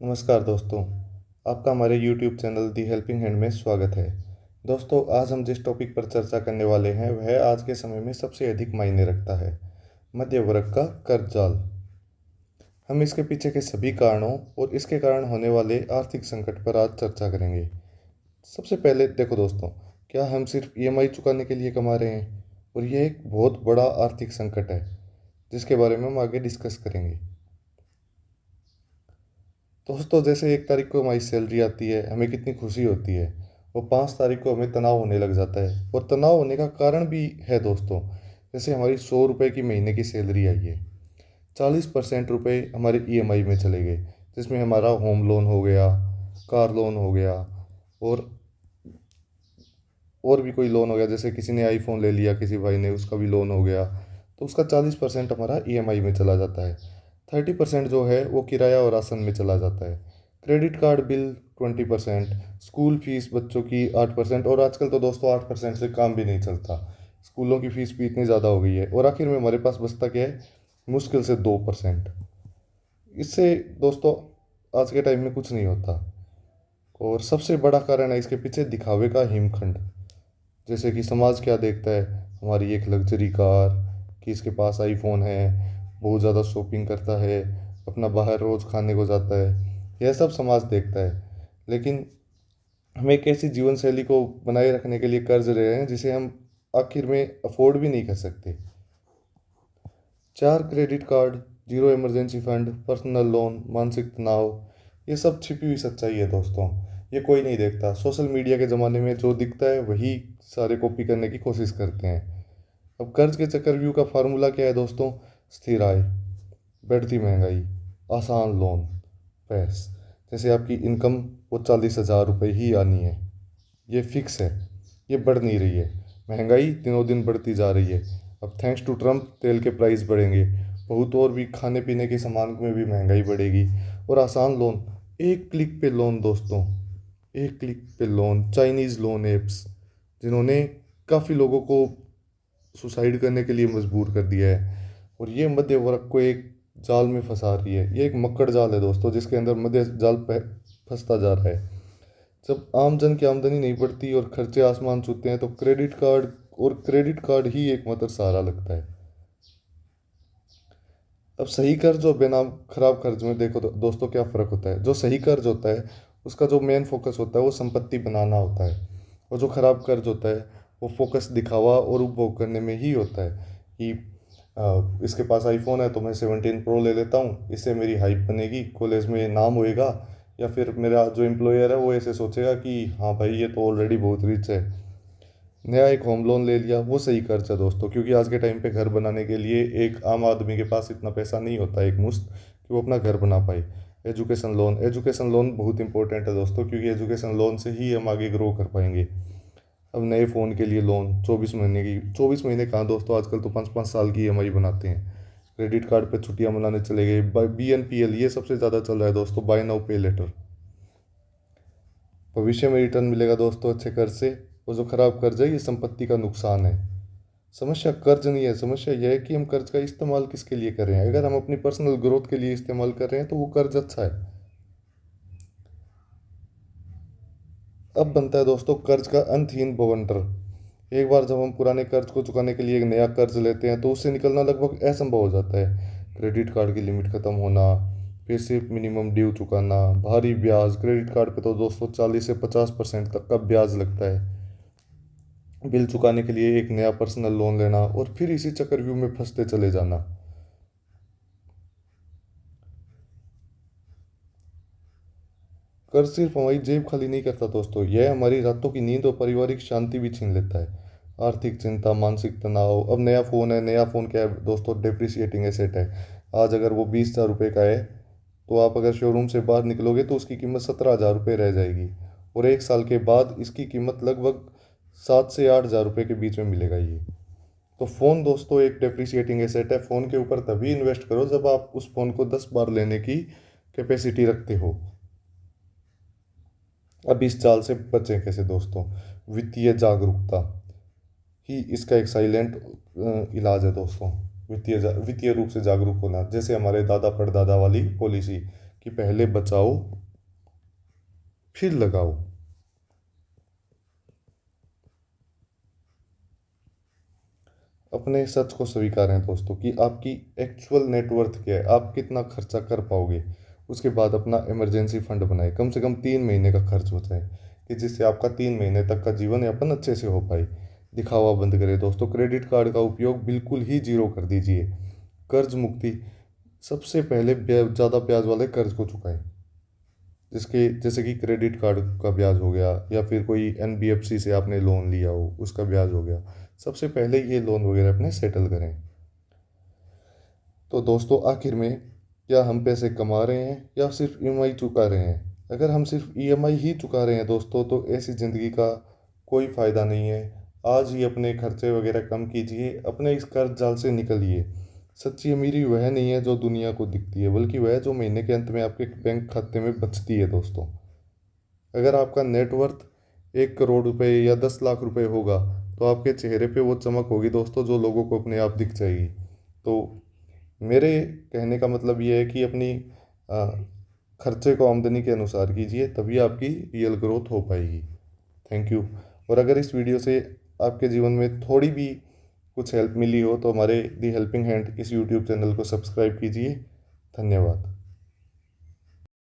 नमस्कार दोस्तों। आपका हमारे YouTube चैनल दी हेल्पिंग हैंड में स्वागत है। दोस्तों, आज हम जिस टॉपिक पर चर्चा करने वाले हैं वह आज के समय में सबसे अधिक मायने रखता है, मध्य वर्ग का कर्ज जाल। हम इसके पीछे के सभी कारणों और इसके कारण होने वाले आर्थिक संकट पर आज चर्चा करेंगे। सबसे पहले देखो दोस्तों, क्या हम सिर्फ ईएमआई चुकाने के लिए कमा रहे हैं? और यह एक बहुत बड़ा आर्थिक संकट है जिसके बारे में हम आगे डिस्कस करेंगे। दोस्तों, जैसे 1 तारीख को हमारी सैलरी आती है, हमें कितनी खुशी होती है। और 5 तारीख को हमें तनाव होने लग जाता है, और तनाव होने का कारण भी है दोस्तों। जैसे हमारी 100 रुपये की महीने की सैलरी आई है, 40% रुपये हमारे ईएमआई में चले गए, जिसमें हमारा होम लोन हो गया, कार लोन हो गया, और और भी कोई लोन हो गया। जैसे किसी ने आईफोन ले लिया, किसी भाई ने, उसका भी लोन हो गया। तो उसका 40% हमारा ईएमआई में चला जाता है। 30% जो है वो किराया और राशन में चला जाता है। Credit card bill 20%, school fees बच्चों की 8%। और आजकल तो दोस्तों 8% से काम भी नहीं चलता, स्कूलों की फीस भी इतनी ज़्यादा हो गई है। और आखिर में हमारे पास बचता क्या है? मुश्किल से 2%। इससे दोस्तों आज के टाइम में कुछ नहीं होता। और सबसे बड़ा कारण है इसके पीछे दिखावे का हिमखंड। जैसे कि समाज क्या देखता है, हमारी एक लग्जरी कार, कि इसके पास आईफोन है, बहुत ज़्यादा शॉपिंग करता है, अपना बाहर रोज़ खाने को जाता है। यह सब समाज देखता है। लेकिन हम एक ऐसी जीवन शैली को बनाए रखने के लिए कर्ज ले रहे हैं जिसे हम आखिर में अफोर्ड भी नहीं कर सकते। 4 credit card, zero emergency fund, personal loan, मानसिक तनाव, ये सब छिपी हुई सच्चाई है दोस्तों। ये कोई नहीं देखता। सोशल मीडिया के ज़माने में जो दिखता है वही सारे कॉपी करने की कोशिश करते हैं। अब कर्ज के चक्रव्यूह का फार्मूला क्या है दोस्तों? स्थिर आय, बढ़ती महंगाई, आसान लोन, पैस। जैसे आपकी इनकम वो 40,000 रुपये ही आनी है, ये फिक्स है, ये बढ़ नहीं रही है। महंगाई दिनों दिन बढ़ती जा रही है। अब थैंक्स टू ट्रम्प तेल के प्राइस बढ़ेंगे, बहुत और भी खाने पीने के सामान में भी महंगाई बढ़ेगी। और आसान लोन, एक क्लिक पे लोन दोस्तों, एक क्लिक पे लोन। चाइनीज़ लोन एप्स जिन्होंने काफ़ी लोगों को सुसाइड करने के लिए मजबूर कर दिया है। और ये मध्य वर्ग को एक जाल में फंसा रही है। ये एक मक्कड़ जाल है दोस्तों, जिसके अंदर मध्य जाल फंसता जा रहा है। जब आम जन की आमदनी नहीं बढ़ती और खर्चे आसमान छूते हैं तो क्रेडिट कार्ड ही एकमात्र सहारा लगता है। अब सही कर्ज और बेनाम खराब कर्ज में देखो दोस्तों क्या फ़र्क होता है। जो सही कर्ज होता है उसका जो मेन फोकस होता है वो संपत्ति बनाना होता है। और जो खराब कर्ज होता है वो फोकस दिखावा और उपभोग करने में ही होता है। कि इसके पास आईफोन है तो मैं 17 प्रो ले लेता हूँ, इससे मेरी हाइप बनेगी, कॉलेज में नाम होएगा, या फिर मेरा जो एम्प्लॉयर है वो ऐसे सोचेगा कि हाँ भाई ये तो ऑलरेडी बहुत रिच है। नया एक होम लोन ले लिया, वो सही खर्च है दोस्तों। क्योंकि आज के टाइम पे घर बनाने के लिए एक आम आदमी के पास इतना पैसा नहीं होता एक मुश्त कि वो अपना घर बना पाए। एजुकेशन लोन बहुत इंपॉर्टेंट है दोस्तों, क्योंकि एजुकेशन लोन से ही हम आगे ग्रो कर पाएंगे। अब नए फ़ोन के लिए लोन 24 महीने की, 24 महीने कहाँ दोस्तों, आजकल तो 5-5 साल की ईएमआई बनाते हैं। क्रेडिट कार्ड पे छुट्टियां मनाने चले गए। BNPL ये सबसे ज़्यादा चल रहा है दोस्तों, बाय नाउ पे लेटर। भविष्य में रिटर्न मिलेगा दोस्तों अच्छे कर्ज से। और जो खराब कर्ज है ये संपत्ति का नुकसान है। समस्या कर्ज नहीं है, समस्या यह है कि हम कर्ज का इस्तेमाल किसके लिए कर रहे हैं। अगर हम अपनी पर्सनल ग्रोथ के लिए इस्तेमाल कर रहे हैं तो वो कर्ज अच्छा है। अब बनता है दोस्तों कर्ज का अंतहीन बवंडर। एक बार जब हम पुराने कर्ज को चुकाने के लिए एक नया कर्ज लेते हैं तो उससे निकलना लगभग असंभव हो जाता है। क्रेडिट कार्ड की लिमिट ख़त्म होना, फिर सिर्फ मिनिमम ड्यू चुकाना, भारी ब्याज। क्रेडिट कार्ड पे तो दोस्तों 40 से 50% तक का ब्याज लगता है। बिल चुकाने के लिए एक नया पर्सनल लोन लेना और फिर इसी चक्रव्यूह में फंसते चले जाना। कर्ज सिर्फ हमारी जेब खाली नहीं करता दोस्तों, यह हमारी रातों की नींद और पारिवारिक शांति भी छीन लेता है। आर्थिक चिंता, मानसिक तनाव। अब नया फ़ोन है, नया फ़ोन क्या है दोस्तों? डेप्रिसिएटिंग एसेट है। आज अगर वो 20,000 रुपये का है तो आप अगर शोरूम से बाहर निकलोगे तो उसकी कीमत 17,000 रुपये रह जाएगी। और 1 साल के बाद इसकी कीमत लगभग 7 से 8 हज़ार रुपये के बीच में मिलेगा ये। तो फ़ोन दोस्तों एक डेप्रिसिएटिंग एसेट है। फ़ोन के ऊपर तभी इन्वेस्ट करो जब आप उस फ़ोन को 10 बार लेने की कैपेसिटी रखते हो। अब इस चाल से बचें कैसे दोस्तों? वित्तीय जागरूकता ही इसका एक साइलेंट इलाज है दोस्तों। वित्तीय रूप से जागरूक होना, जैसे हमारे दादा परदादा वाली पॉलिसी कि पहले बचाओ फिर लगाओ। अपने सच को स्वीकारें दोस्तों कि आपकी एक्चुअल नेटवर्थ क्या है, आप कितना खर्चा कर पाओगे। उसके बाद अपना इमरजेंसी फंड बनाए, कम से कम 3 महीने का खर्च हो जाए, कि जिससे आपका 3 महीने तक का जीवन यापन अच्छे से हो पाए। दिखावा बंद करें दोस्तों, क्रेडिट कार्ड का उपयोग बिल्कुल ही जीरो कर दीजिए। कर्ज मुक्ति, सबसे पहले ज़्यादा ब्याज वाले कर्ज को चुकाएं, जिसके जैसे कि क्रेडिट कार्ड का ब्याज हो गया, या फिर कोई एनबीएफसी से आपने लोन लिया हो उसका ब्याज हो गया। सबसे पहले ये लोन वगैरह अपने सेटल करें। तो दोस्तों आखिर में, क्या हम पैसे कमा रहे हैं या सिर्फ ईएमआई चुका रहे हैं? अगर हम सिर्फ ईएमआई ही चुका रहे हैं दोस्तों, तो ऐसी ज़िंदगी का कोई फ़ायदा नहीं है। आज ही अपने खर्चे वगैरह कम कीजिए, अपने इस कर्ज जाल से निकलिए। सच्ची अमीरी वह नहीं है जो दुनिया को दिखती है, बल्कि वह जो महीने के अंत में आपके बैंक खाते में बचती है दोस्तों। अगर आपका नेटवर्थ 1 करोड़ रुपए या 10 लाख रुपए होगा, तो आपके चेहरे पे वो चमक होगी दोस्तों जो लोगों को अपने आप दिख जाएगी। तो मेरे कहने का मतलब ये है कि अपनी अ, खर्चे को आमदनी के अनुसार कीजिए, तभी आपकी रियल ग्रोथ हो पाएगी। Thank you. और अगर इस वीडियो से आपके जीवन में थोड़ी भी कुछ हेल्प मिली हो, तो हमारे दी हेल्पिंग हैंड इस यूट्यूब चैनल को सब्सक्राइब कीजिए। धन्यवाद।